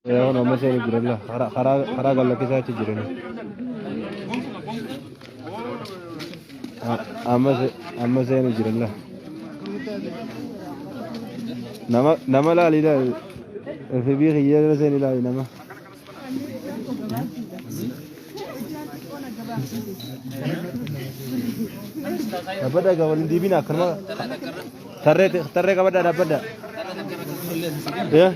Ya no masih jiralla hara galla kisa ci jirani amma sai ni jiralla nama la lida fi bi khiyar sai ni la nama abada ga wal dibina karma tarre ka bada abada ya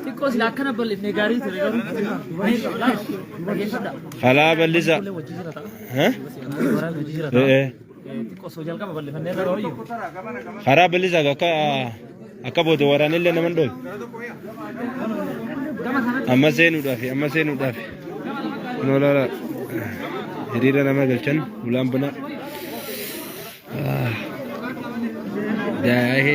Because lakana bal itne gari tere garu khala balisa ha because sojal ka bal fanne garu yo khara balisa ga ka akabote waranille naman dol amma senu dafi no la hirira nama galchan ulam bana dahe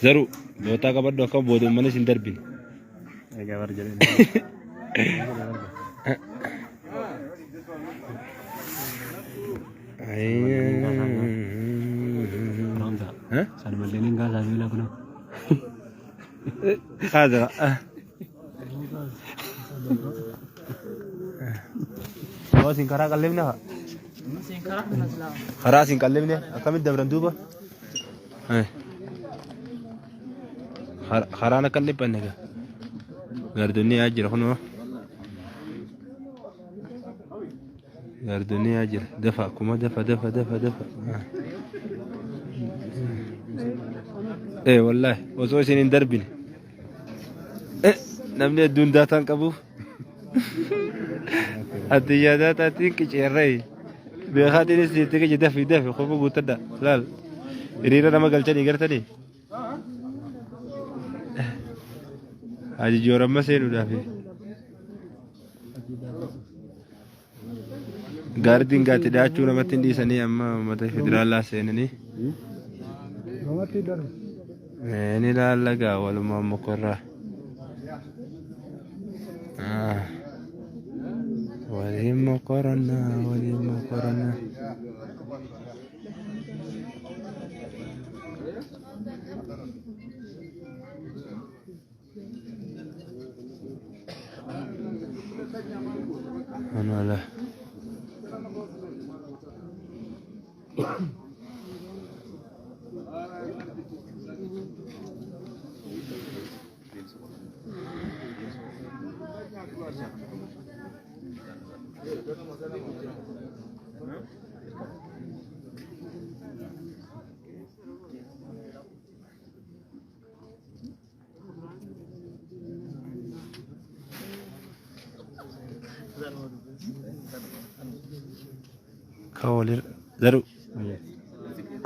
zaru bota ka baddo ka bodo manis indarbin aga war jare ها؟ صار مليانين غاز على ولا كنا هذا هو سينكرا كلمنا خلاص سينكلمنا كم الدبر ندوبه خرانا كلم بنيكا غردني اجر هنا غردني اجر دفع كما دفع ايه والله وسوسين دربين نمني دون داتان قبو الديادات اتيك جيري بخاتي سيتك دفي خو بوتدا لال ريرا ما قالتني غرتني هاجي جورم مسينو دافي गार्डिंग गाते दाचू न मतिन दी सनी अम्मा मते फेडरल सेननी ini la laga wal ma muqarra wal muqarrana ana la kawalir zaru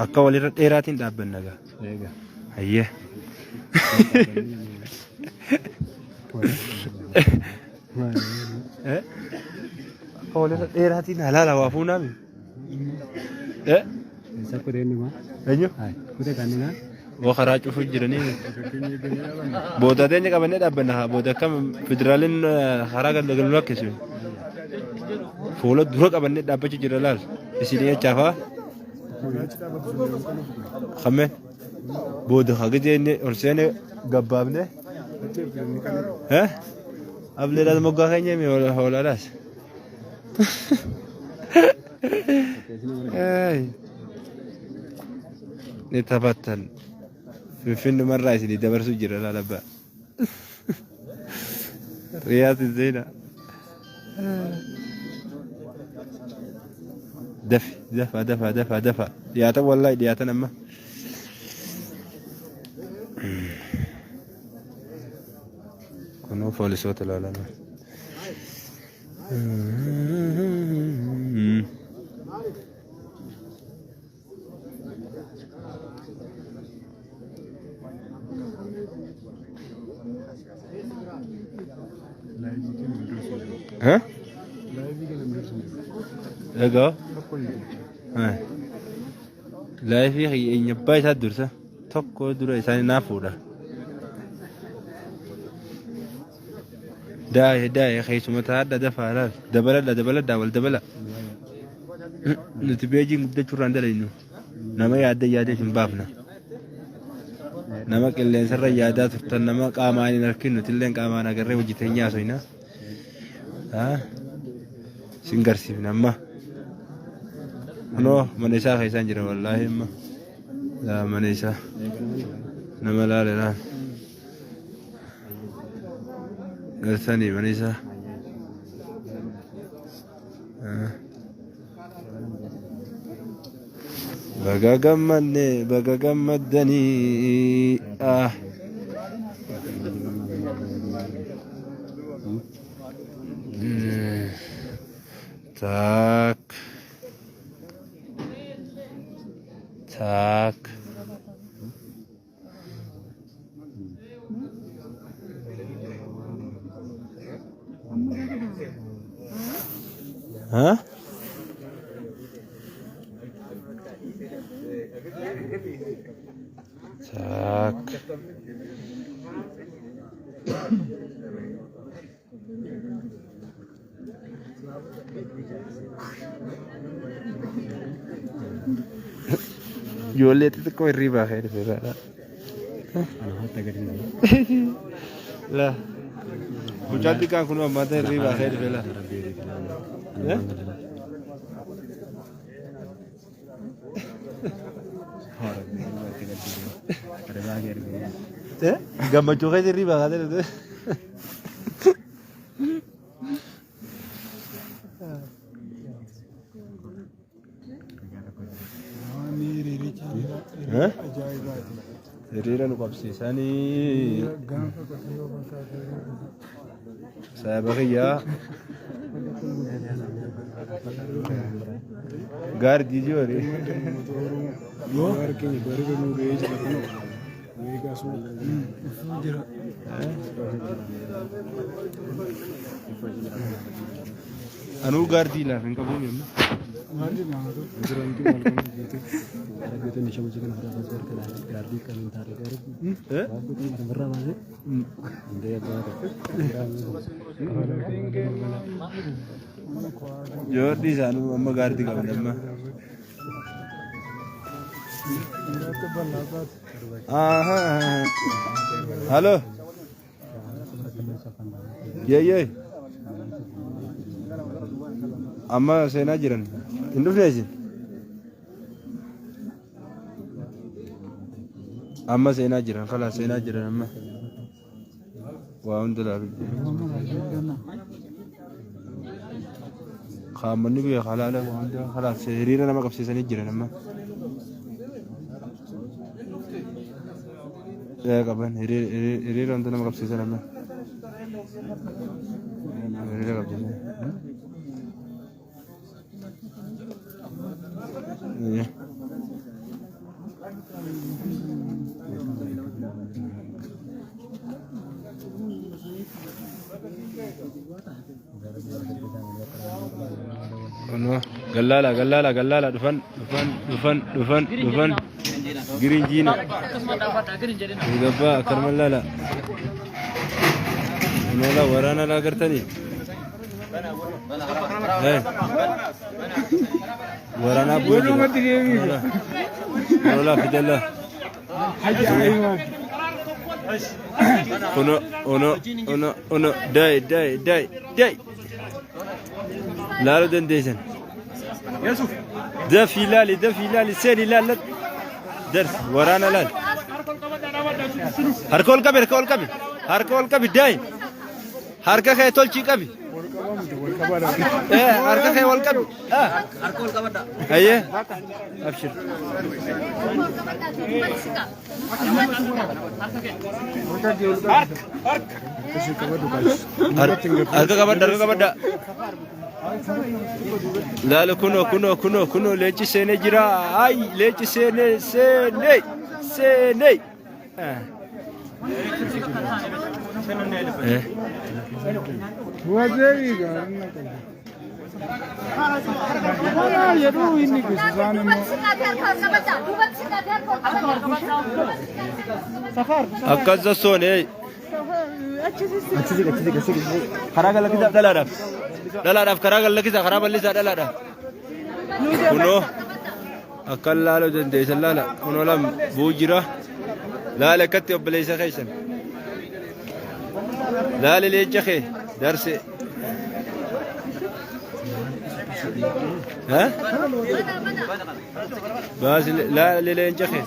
akawalir deratin dabban naga ayye kawalir deratin halala wafuna mi sakureni ma enyo kude kanina وخراج فجرني بودا دنيا كمان دابنا بودا كم فدرالين خراج دغلو كسو فولو درو كمان دابچ جرلال اسيني چافا خمه بودا خاجيني اورسيني غبابني ها قبل لا مغا خني مي ولا راس اي نتبتل في فيلم مرة يسدي دبرسو جرا لا لبا رياض الزينة دفع يا تو والله يا تنمى كنو فول صوت لا لا ها؟ لقوا؟ لا في ينبأ تدرسه تقول درا إنسان نافورة داي خيس متعدد دفع لا دبل داول دبل نتبيجي مدة شهور عندنا إنه نما يعدي بابنا نما كل سر يادات تنما قاماني نركنه تلين قامانا قرر وجتين يا سوينا ها سينغرسي نما نو منيسا خيسان جرا والله ما لا منيسا نما لا قرثاني منيسا بقى جمدني تاك ها تاك يولي تتكوي الريبا خير في لا لا وجاتي كان كنا ما تدري الريبا خير في لا gamma juga jadi banget itu. Hah? Rira nu kapsi sani. Saya bagi ya. Gar dijor. Yo. Gar kini baru nu reis katano. Anu gardi lah, engkau punya. Gardi mana tu? Beneran tu malam gitu. Ada gitu ni cuma cakap harus masuk ke dalam gardi kan entar gardi. Aku tu macam berapa sih? Dia berapa? Jordi sanu amma gardi kau nama. Halo. Ye. Amma sena jiran. Indonesia. Amma sena jiran. Khalas sena jiran amma. Wa undala. Khamani bi khalala wa undala. Khalas serira nama kapsi seni jiran amma. Ya kapan? Hiri orang tu nama kapsi sana mana? Hiri kapsi sana. Iya. Ono, galala, dufan. Giring jina. Gaba karmalala. Nola warana la gartani. Warana boji. Nola fidalla. Ono dai. Lalo dendesen. Yusuf. ده فيلالي سيري لا درس ورانا لا هركول كبي داي هركا خي تولشي كبي هركا خي والكبي هركول كبدا ايه ابشر هركا كبدا لا كنو ليتي سيني جرا اي ليتي سيني وزيري أكذا سوني خراج لك كذا لا لا خراج لك كذا خراب اللي زاد لا كنو أكل لا لو جندي لا لا كنو لم بوجرة لا لكتي وبليس خيسن لا لليجخي درس ها بس لا لليجخي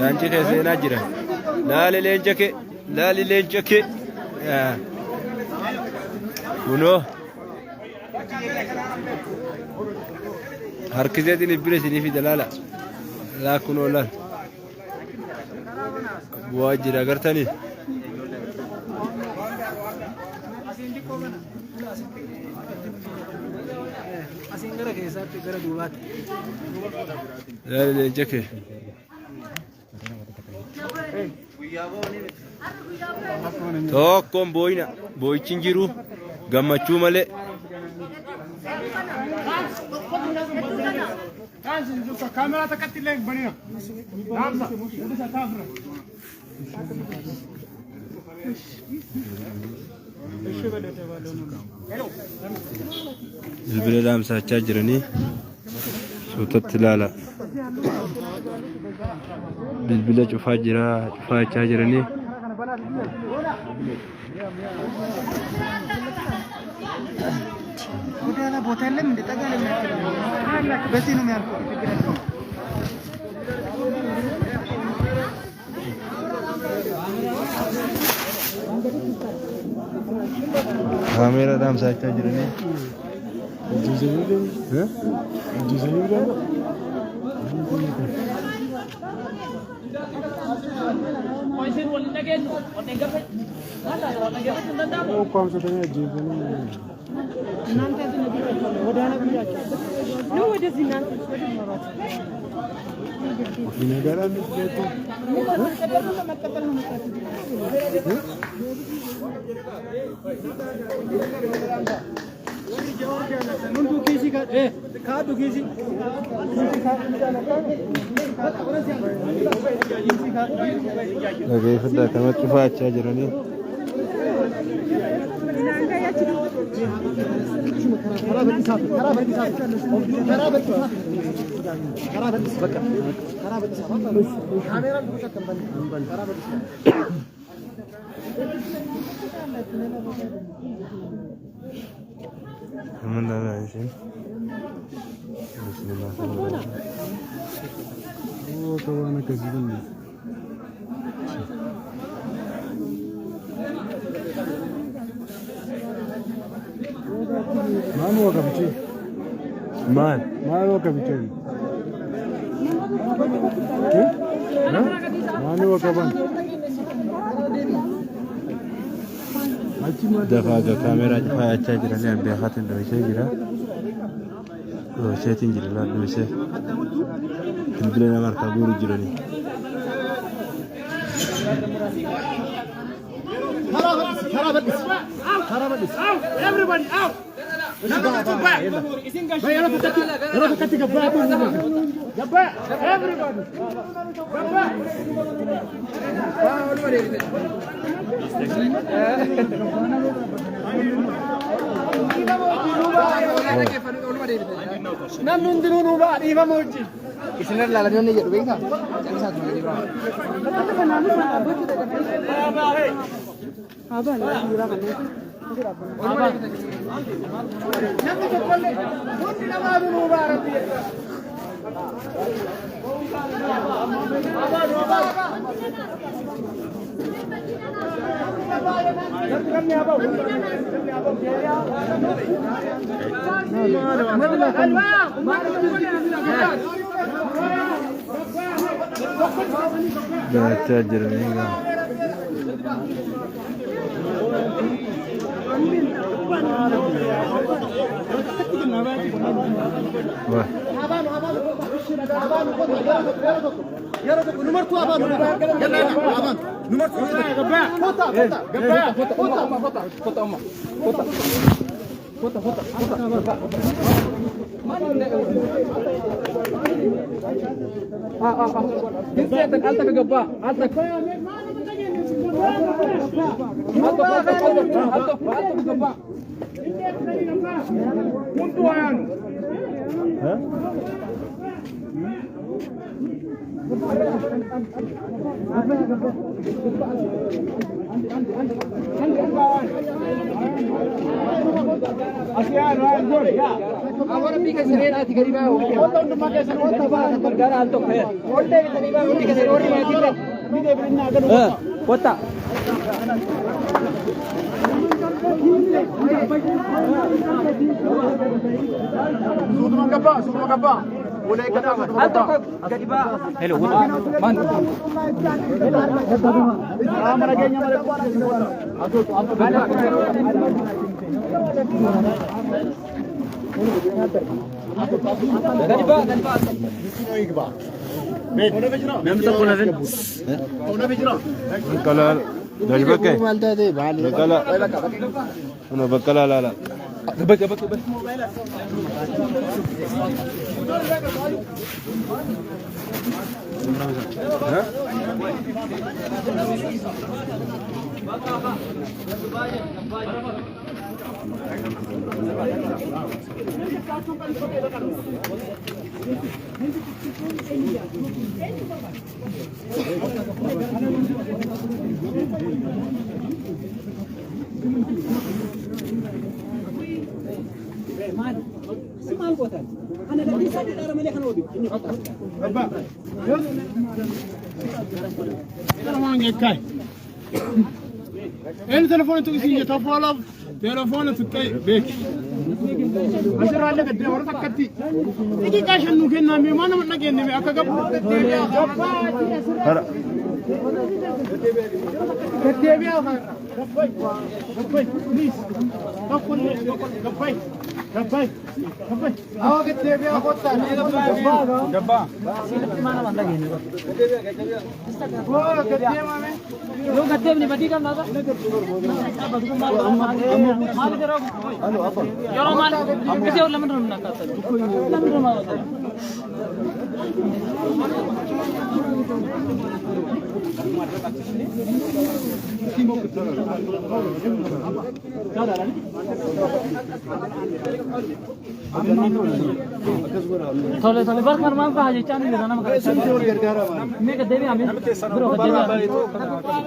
لا انجخي سيناجرة لا لليجخي لا لليجخي كنو هركزتي نبرسني في دلالة لا كنو لا واجد أقرتني لا لا جاكي توكم بوينا بوي تشنجرو غمچو مالي كاميرا تكتلك بنينا البلاد امسا تشاجرني صوتت لالا بالبلاد فاجرا تشاجرني وده بوتيل من تقال بس انه ما كاميرا دام ساعه تجرني ها لكن فدا كما تشوفها تشاجرني من لا عايشين بسم الله هو طبعا كذبني ما هو كبتي ما هو كبتي ما هو كبان دفع كاميرا دفع تشاجر لين بيخاتن دويسه جرا وشيتين جرا لا دويسه البلنا ماركا بورو جراني everybody out لا تاجر منها Ahora pica serena ti arriva otto ma che sono otto va per gara alto fer oltre che arriva uno che se ori ma ti mi deve prendere quota Sudah kappa boleh kata alto kadiba hello man mana genya mare Kalau dari pakai. Kalau bakal ala. أنا تلفون تقصي تفعله تلفون تكاي بيك أنت رأيك قد ورا تكتي إذا كاش إنه كنا ميمان من نجين نبي أكاك كتيبيا كفاي بليز كفاي أو كتيبيا خطة جبا mana banda gini वो कत्ते मामे lo gatte ni badi kan nada mal karo yoro mal kete ulah menurun nak kata menurun mal थोड़े थोड़े बार कर मांग पाजे चांदी देना ना मैं कहते भी हमें ब्रो कहते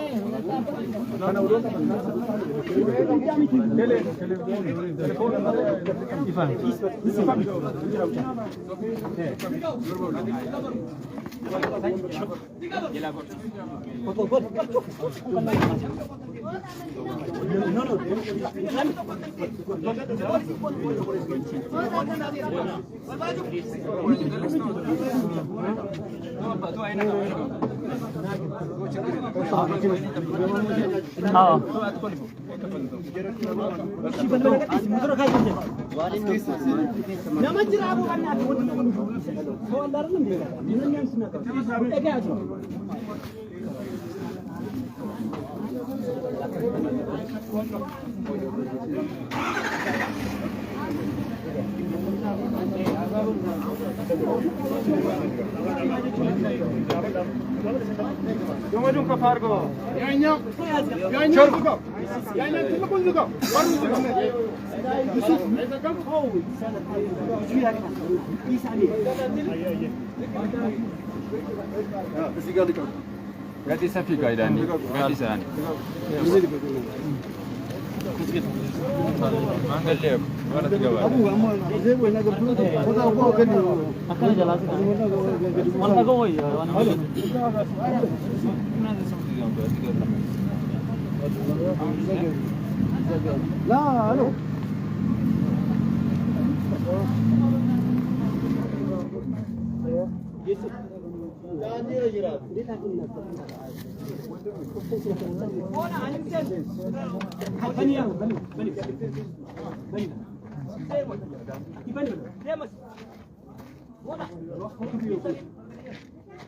हाँ Jom ka fargo. Yanya juga. Yanya kita pun juga. Baru juga. Yusuf, kita kan tahu. Berarti saya fikir dah ni. Berarti saya ni. Manggil dia. Mana tiga bar. अकल जला से मन लगो वही है لا الو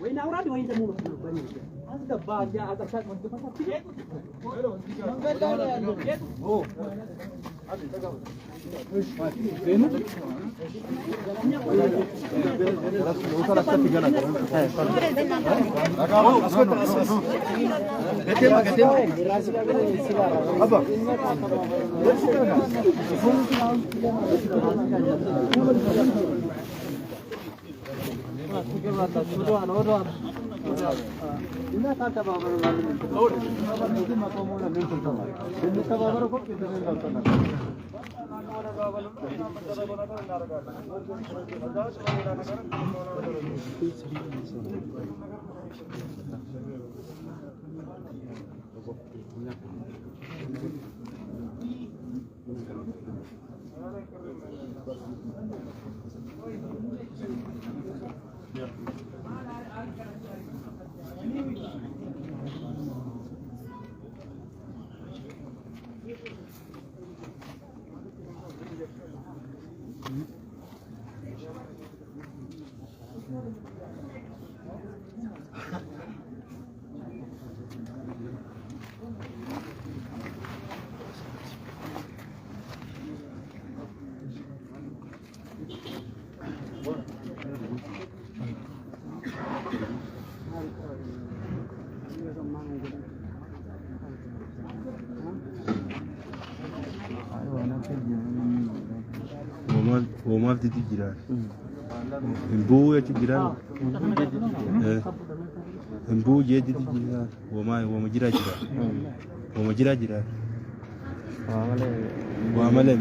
وين أوراد وين تمو بني هذا بعد جاء هذا شيء من تفصيل Womaaf didi jira. Imbuu ya jira. Imbuu je didi jira. Woma jira jira. Woma jira jira. Wamale.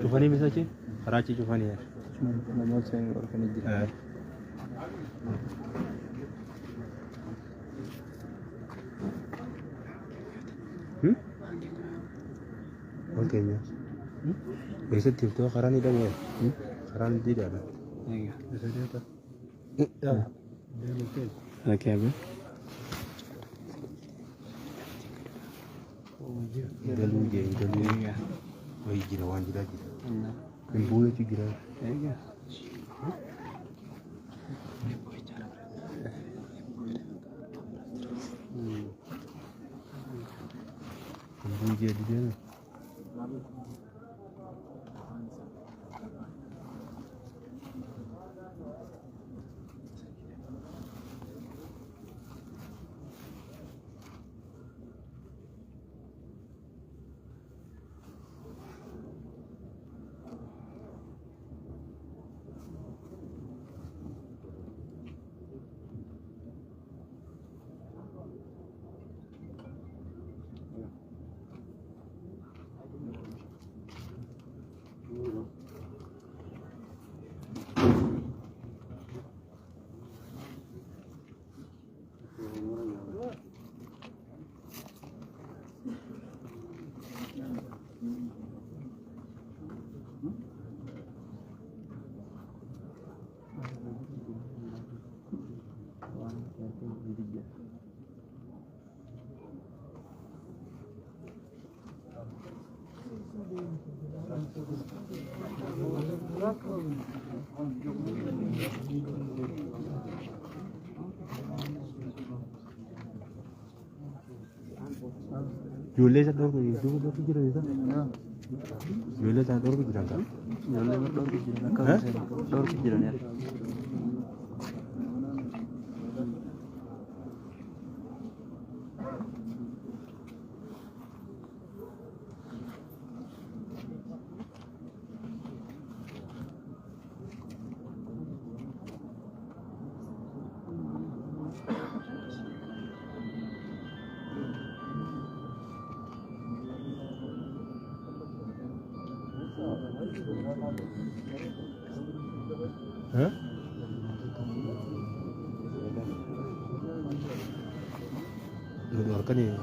Cufanii misachi Karachi cufanii ya. Namoota seenuu arganii jira. Makanya. Besok tiba-tiba karani dah ya. Karani tidak ada. Iya. Besok dia apa? Ya. Oke apa? Galu ya. Wah, jirawan jira. Ibu itu jira. Iya. Ibu jadi dia. Ijoollee isa dhorku jira isa. Ijoollee isaa dhorku jiran kan. Ijoollee dhorku jiran akka dhorku jiran yaa. Hah? Keluarkan ya.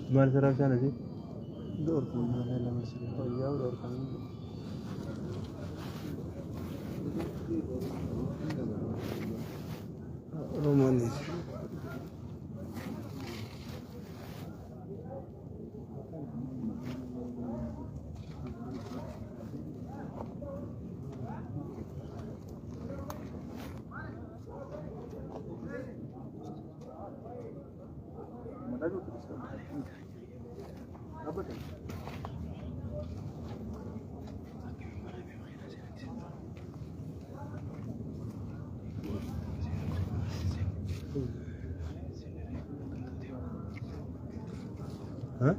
Gimana cara sana sih? Dor mana lama sih? Oh iya, dor kan. Romanis. Hah?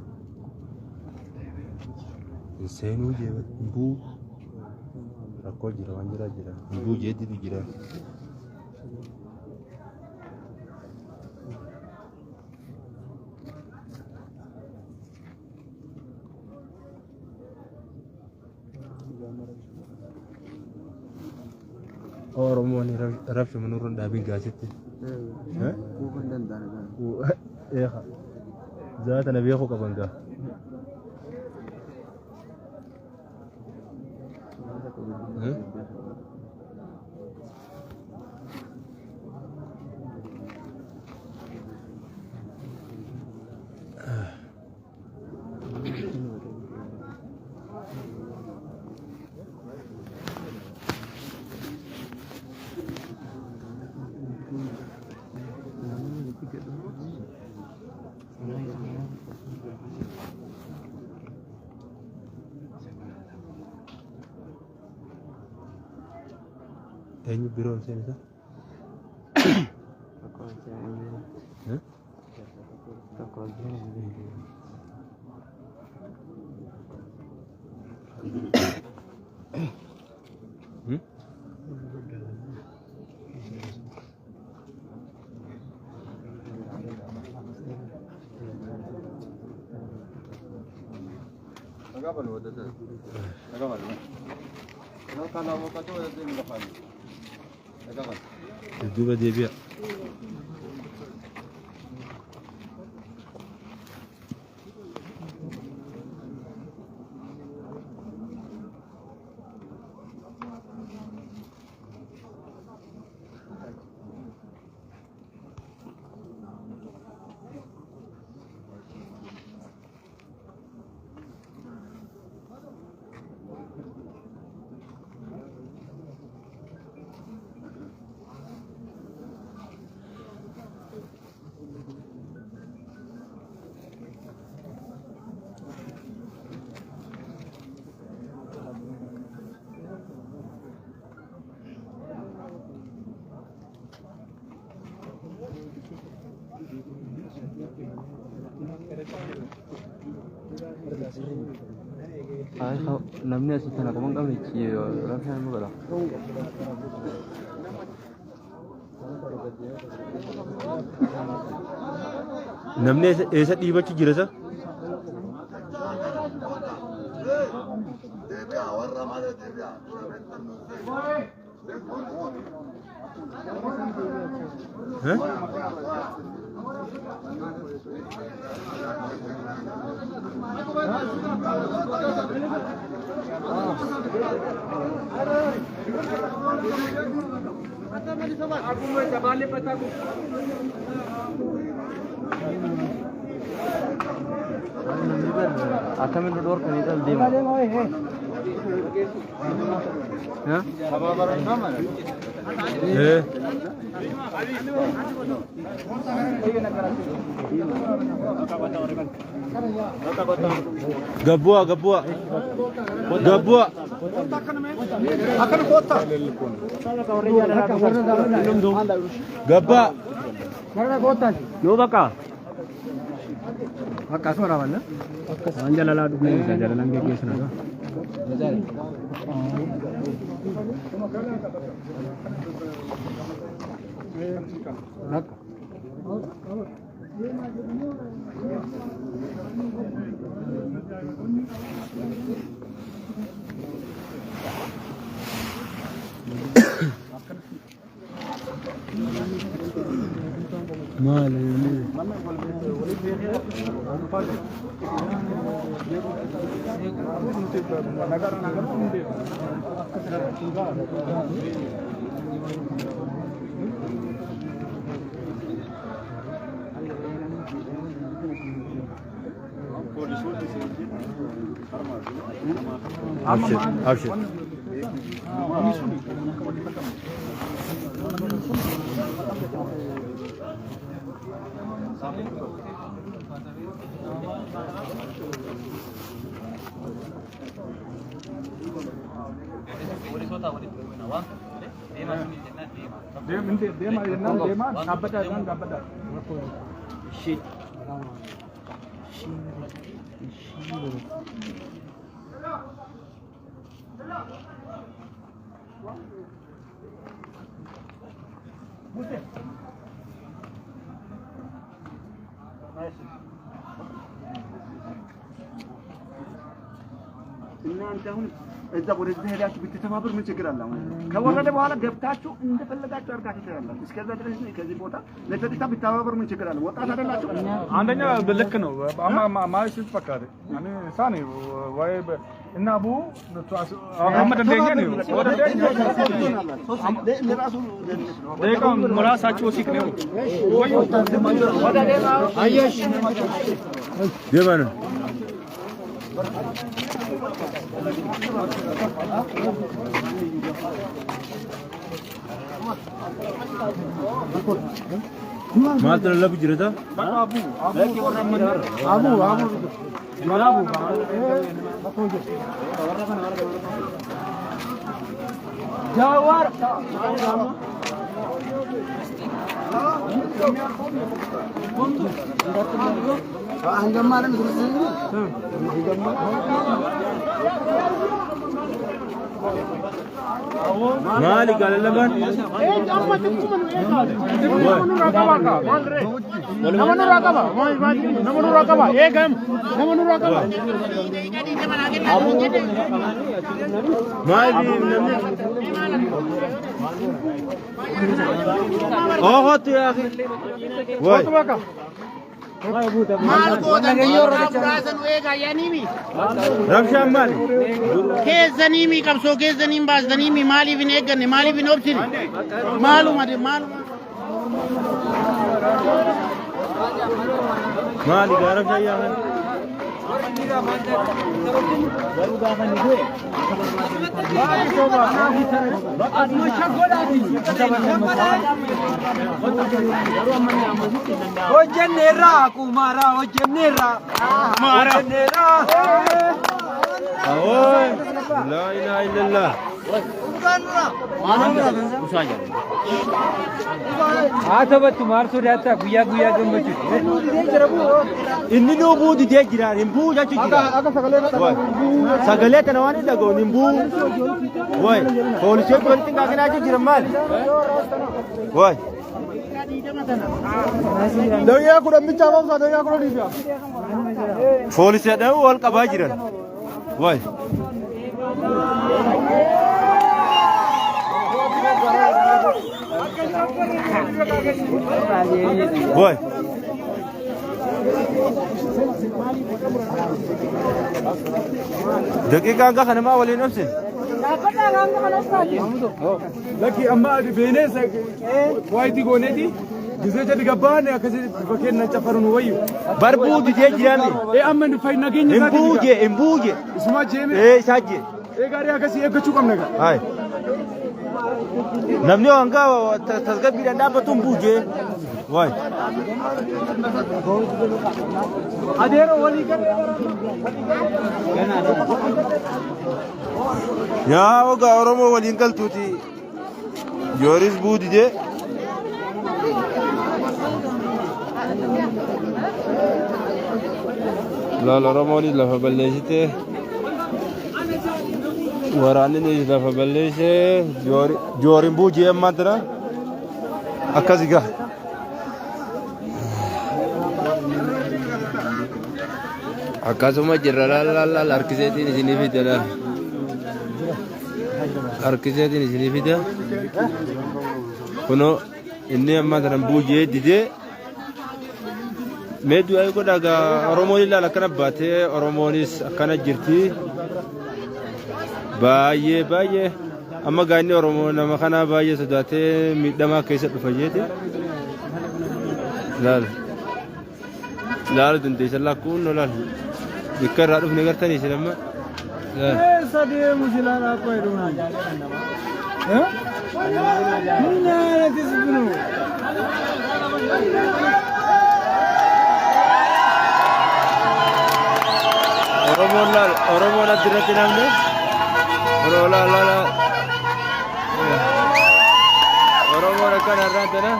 Seenuu jee buu rakkoo jira waan jira buu jeetitu jira. Oromoon raffi manurra dhaabin gaasitti. Kuufan danda'an. Eeha. Zaata na beeku qaban gaa. Eenyu biroon seenisa? Nagaban mo dito. Nagaban mo. Nakala mo ka to din nagaban. Nagaban. Duba deebi'a. Namni asii kana qaban qabne rafaan mu godha. Namni eessa dhiibachi jira isa? Aku mau coba lipat aku. Akkamiin nu dhoorkanii dhaan deema? Gabbua. Gabba. Yo baka. Baka suara mana? Anjala la dukne jalan ke kesana ka. Abshir. እናንተ አሁን እዛ ወደዚህ ሄዳችሁ ብትተባበሩ ምን ችግር አለ? ከወረደ በኋላ ገብታችሁ እንደፈለጋችሁ አርጋችሁ ትሄዳላችሁ። እስከዛ ድረስ ከዚህ ቦታ ለጸጥታ ብትተባበሩ ምን ችግር አለ? ወጣት አይደላችሁ? አንደኛ ልክ ነው ማለት ፈቃደ እኔ ሳኔ ወይ እና አቡ አህመድ እንደኛ ነው ወደ ለራሱ ደቂቃ ሞራሳቸው ሲክ ነው ወይ ወደ አየሽ ገባነ ማጥረ ለብ ጅረታ አቡ ጃዋር አንገማረን ማሊ ጋለለባን اوهت يا اخي وای مال کو دنگیو راسن ویگا یانیمی رمشان مالی کے زنیمی کبسو کے زنیم باز زنیمی مالی بن ایگن مالی بن اوبسن معلوم ہے معلوم مالی گارم جایا ہے وجنرا كمارا وجنرا مارا اوه لا اله الا الله Aatabat maar sodaata guyyaa gammachuu. inni no buu didee jira himbuu jachu jira sagalee kana waan hin dhaga'u himbuu way poolisii walitti ngaaganaa jira maal way دنیا کو دمچا وامسا دنیا کو دیبیا poolisii dhaan wal qabaa jiran way way دقيقة أنك خنما ولين أمسن لكن أما بينه وايدي قونتي gisee jadi gabbaane akkasii fakkeenya cafaruun wayyu. Barbuu didee jirame. Amma fay nageenya isaa Imbuuje. isuma jeeme. Isaa jee. Gaarii akkasii eeggachuu qabna gaa. Hai. Namni hanga tasgabbiidhaan dhaabbatu imbuuje. Waay. Adeero walii galee. Yaa ogaa Oromoo waliin galtuuti. Jooris buu didee. Laal Oromoonis lafa balleessite. Waraannis lafa balleesse. Joorin buu jee ammaan tana. Akkasi gaa. Akkasuma jirra laal harkiseetiin isinii fida laal. Harkiseetiin isinii fida. Kunoo inni ammaa tana buu jee didee. Meedu ay godha gaa Oromoon ilaala akkana baatee Oromoonis akkana jirti. Baay'ee amma gaanni Oromoo nama kana baay'ee sodaatee miidhamaa keessa dhufa jeeti. Laal dandeessa lakkuun laal. Bikka irraa dhufne gartanii isin amma. Sadee musilaan akka jedhuun. Nyaara tisbinu. Oromoon addirratti namne. Oromoon akkana irraan tana.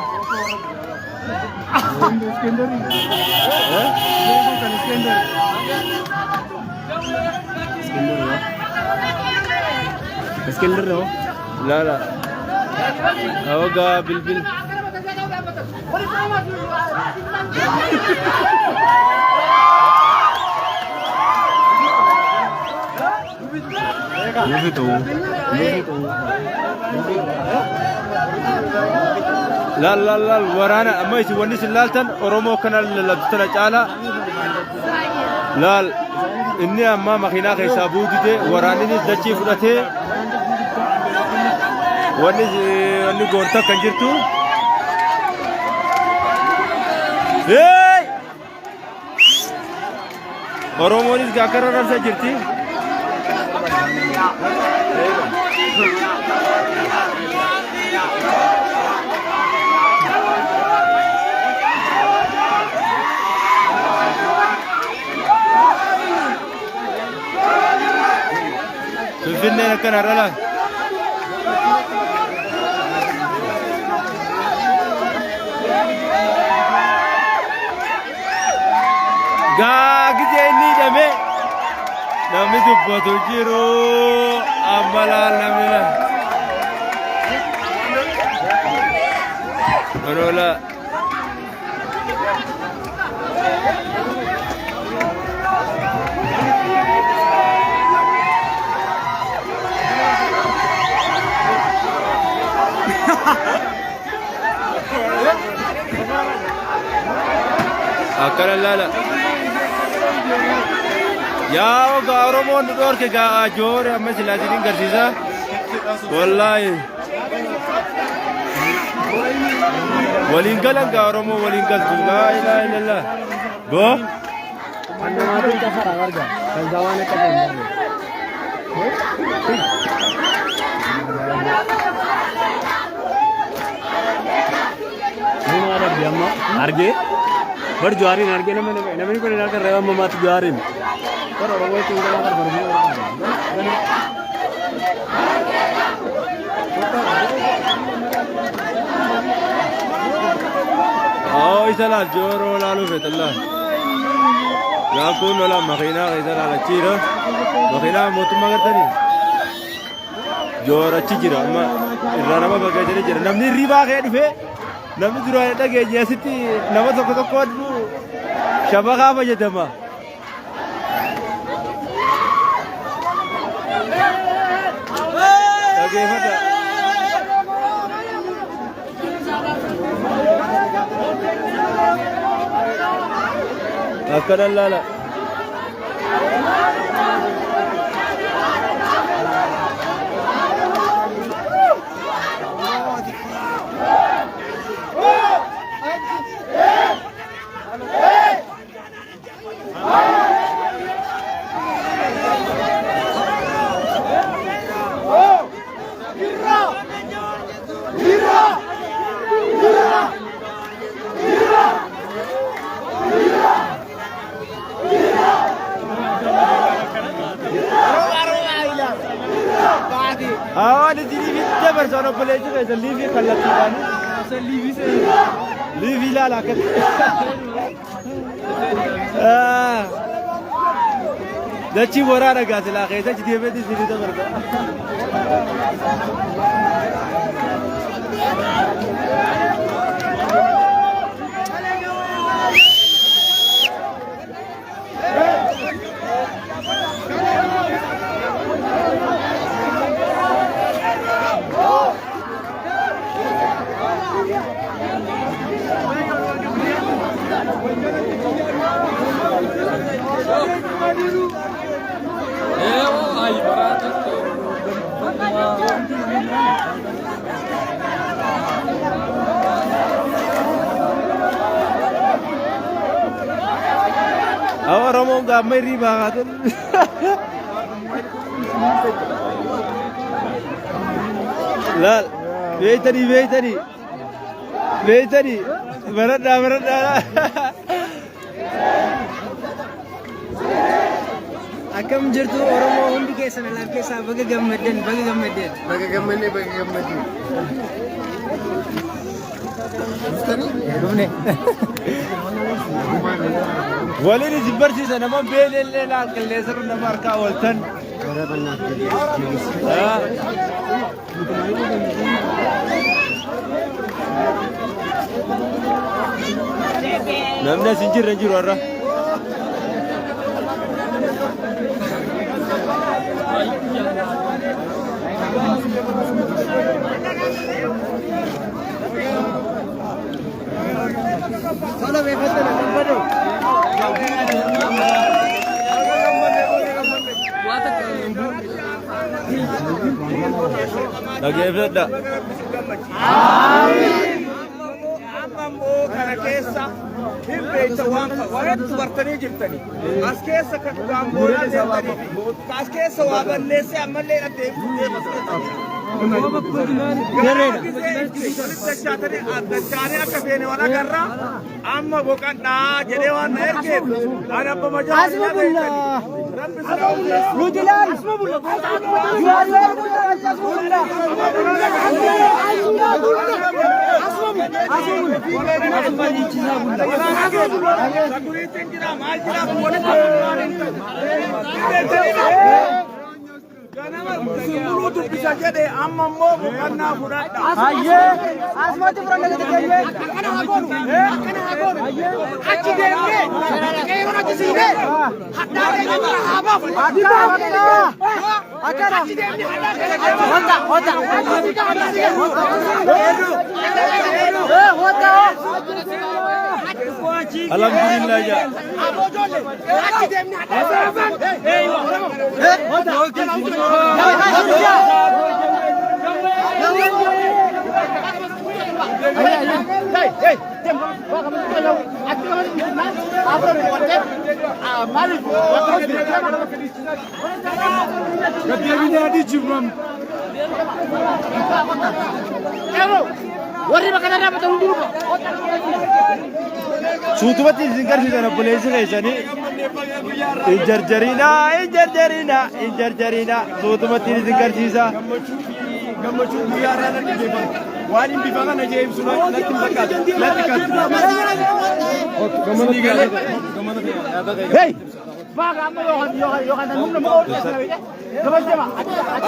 Iskender no? Lala. Awaga bilbil. Lal waraana amma isin wanni isin laaltan Oromoo kana lallabtana caala laal inni amma makiinaa keessaa buutite waraanni dachii fudhatee wanni goonta kan jirtu Oromoonis gaakara rabsa jirti. Finfinneen akkana rala. Gaa gisee inni hidhame namni dubbatu jiru amma laallamina. Onola. Akkana laala. Yaa ogaa Oromoon dhorke gaa joore amma silaasiin garsiisa. Wallaahi. Waliin galan gaa Oromoo waliin galtu. Laa ilaaha illallah. Boo. Arge? Berjuarin arge namanya pada nak rela memati juarin. Kalau orang itu udah makan berjuarin. Oh, isalah joro lalu betul. Ya aku nolak makina isalah lacira. Makina mutu magar tadi. Joro cijira, amma irana ma bagai jadi jira. Namni riba kayak dive. Namni duraan dhageenya asitti nama tokko aduu shabakaa fayyadama. Dhageeffata. Akkana laala. sana obboleessi keessa liivii kallattiidhaani. Liivii ilaala akkatti. Dachii waraana gaasilaa keessa deemeeti isinii dabarta. Oromoo gaamma irrii baaqatan. Laal beeytanii baradhaa. Akkam jirtu Oromoo hundi keessan alaaf keessaa baga gammaddan. Baga gammadee. Waliin isin barsiisa nama beelellee laal qilleensarra nama harkaa ooltan. Namni asin jirre jiru har'a. Solo me falta la campana. Dhageeffadha. Ammoo kana keessa hin beekta waan wareetu bartanii jirtanii. As keessa kan dhugaan boolaa deemtanii as keessa waa balleessee ammallee addachaanii akka feene wal agarraa amma boqannaa jedhee waan na ergeef ani abba majaa amma immoo boqannaa fudhadha. Asmati furannaa gadi keenye. Akkana haa goonu. Achi deemnee qeerroo achi siinee hadhaa keenya dura haa baafu. Akkana. Achi deemnee hadhaa keenya Alhamdulillah ya. Achi deemnee hadhaa Suutubatti isin garsiisan obboleessi keessanii hin jarjarina suutubatti isin garsiisa. Gammachuu guyyaa irraa natti beekamu. Waan hin bifa kana jee ibsu natti hin fakkaatu. Natti kan.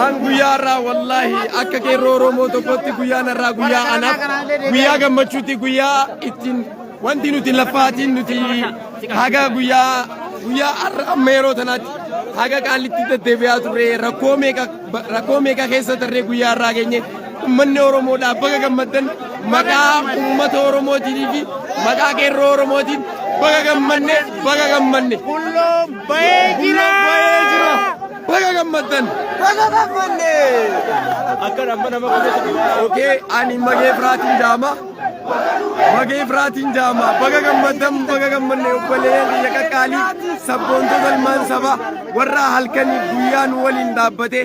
An guyyaa irraa wallaahi akka qeerroo Oromoo tokkotti guyyaan irraa guyyaa anaaf guyyaa gammachuuti guyyaa ittiin wanti nuti lafaatiin nuti haga guyyaa amma yeroo tanaatti haga qaalitti deddeebi'aa turre rakkoo meeqa keessa tarree guyyaa irraa geenye uummanni Oromoodhaaf baga gammaddan maqaa uummata Oromootii fi maqaa qeerroo Oromootiin baga gammanne. Kulloon bahee jira. Baga gammaddan. Akka nama nama Okey, ani magee firaatiin jaama. Baga gammaddan baga gammanne obboleeyyan biyya qaqqaalii sabboontota ilmaan sabaa warra halkanii guyyaan waliin dhaabbate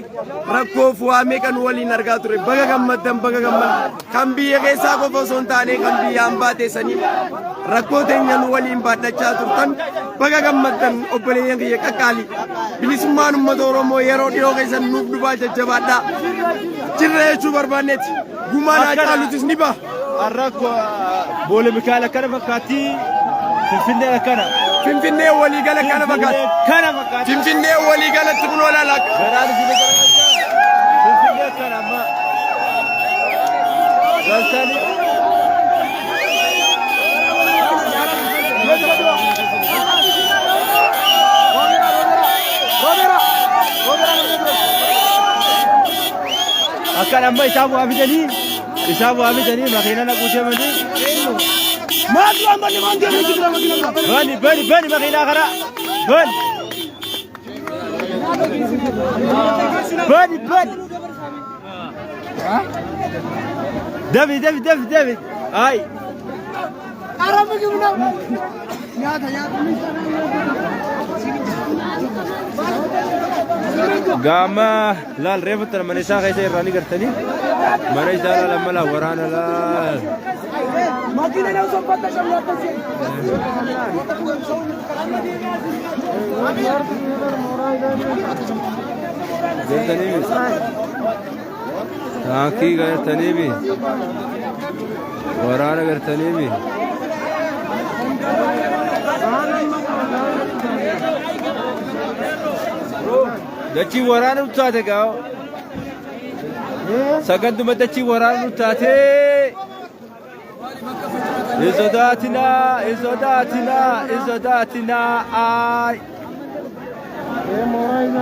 rakkoo fu'aamee kan waliin argaa ture baga gammaddan kan biyya keessaa qofa osoo hin taane kan biyyaan baateessanii rakkoo teenyan waliin baadhachaa turtan baga gammaddan obboleeyyan kiyya qaqqaalii bilisummaan uummata Oromoo yeroo dhiyoo keessan nuuf dhufaa jajjabaadhaa jirra jechuu barbaanneeti gumaan Haacaaluutis ni ba'a. Rakkoo boole Mikaa'el akkana fakkaatti Finfinnee akkana. Finfinnee waliigala kana fakkaatti. Finfinnee waliigalatti kun olaanaa. Finfinnee akkana amma. Galtanii. Akkana amma isaaf waa fidanii makiina naquu deemanii. Maatu amma ni waan deemu jira makiina. Bani makiina kana. Bani. David. Ay. Arabu gimana? Gama laal reefu tan mana isaa keessa irraa ni gartanii mana isaa laal amma laal waraana laal. Makiina na usoo fatta shamlaata si. Gartanii mi? Taakii gartanii mi? Waraana gartanii mi? Dachii waraana utaate gaaw. Sagantuma dachii waraana utaate. Isodaatina. Ay.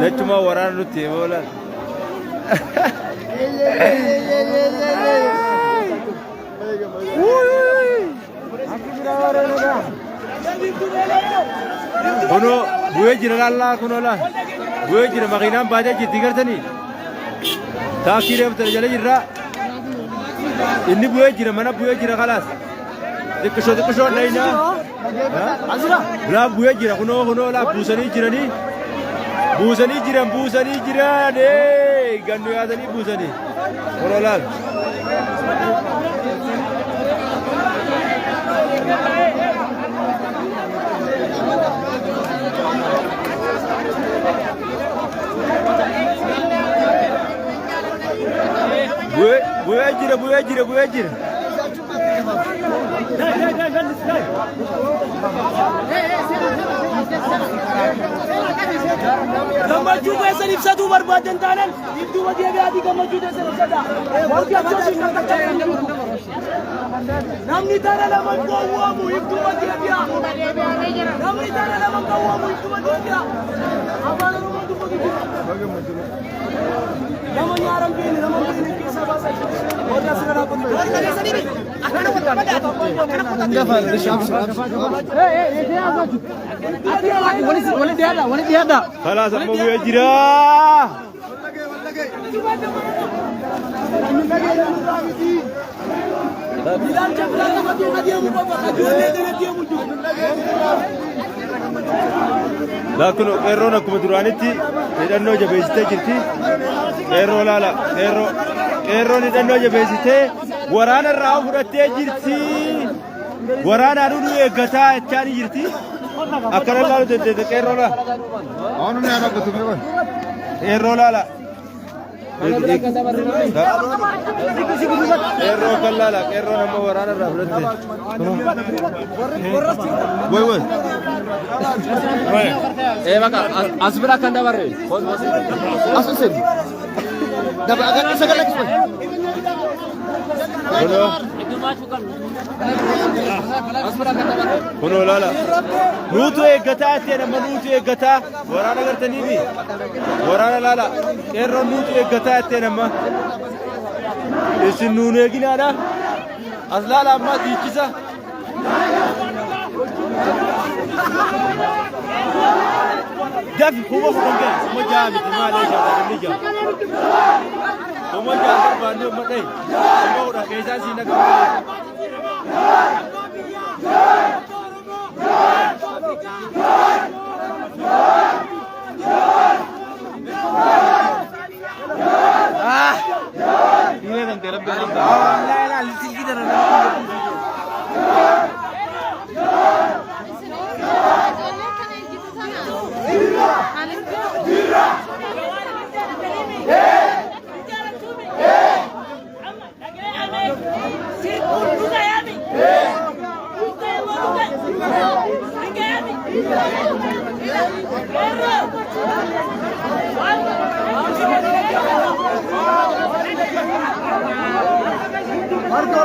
Dachuma waraana nuti moolan. Kuno bu'ee jira laallaa kunoo laal. Bu'ee jira makiinaan baatee jirti gartanii. Taakii reefta jala jirra. Inni bu'ee jira mana bu'ee jira kalaas. Xiqqishoo dhaynaa. Laa bu'ee jira kunoo laa buusanii jiranii. Buusanii jiran gannu yaasanii buusanii. Kunoo laal. Bu'ee jira. Gammachuu keessan ibsatuu barbaadan taanaan ibduuma deebi'aatii gammachuu keessan ibsata. Wanti akkasii namni taana lama gowwoomu ibduuma deebi'a. Namni taana lama gowwoomu ibduuma deebi'a. Afaan Oromoo dubbatu jira. Nama nyaaran beene nama beene keessa baasaa jiru. Warra asirraa qotu. Warra keessanii bi. Akkana qotaa. Hangafa rishaaf. Wali dhiyaadha. Kalaas amma bu'ee jira. Laakkunoo qeerroon akkuma duraanitti hidhannoo jabeessitee jirti. Qeerroo laala qeerroon hidhannoo jabeessitee waraana irraa fudhattee jirti. Waraanaan nu eeggataa jechaa jirti. Akkana laalu dandeette qeerroo laala. Qeerroo laala. Qeerroo kan laala qeerroo nama waraana irraa fudhatte. Maka asbira kan dabarre. Asusin. Dapat agak segala lagi. Kuno laala. Nuutu eeggataa ettee nama nuutu eeggataa waraana gartaniifi waraana laala qeerroon nuutu eeggataa ettee nama isin nuun eeginaadha as laala ammaa dhiichisa. Dafi kuma fuudhan ga'e kuma ja'a miti maalee shaataan jaa kuma ja'a barbaanne amma dhaye kuma fuudha keessaa siin akka malee. Marco,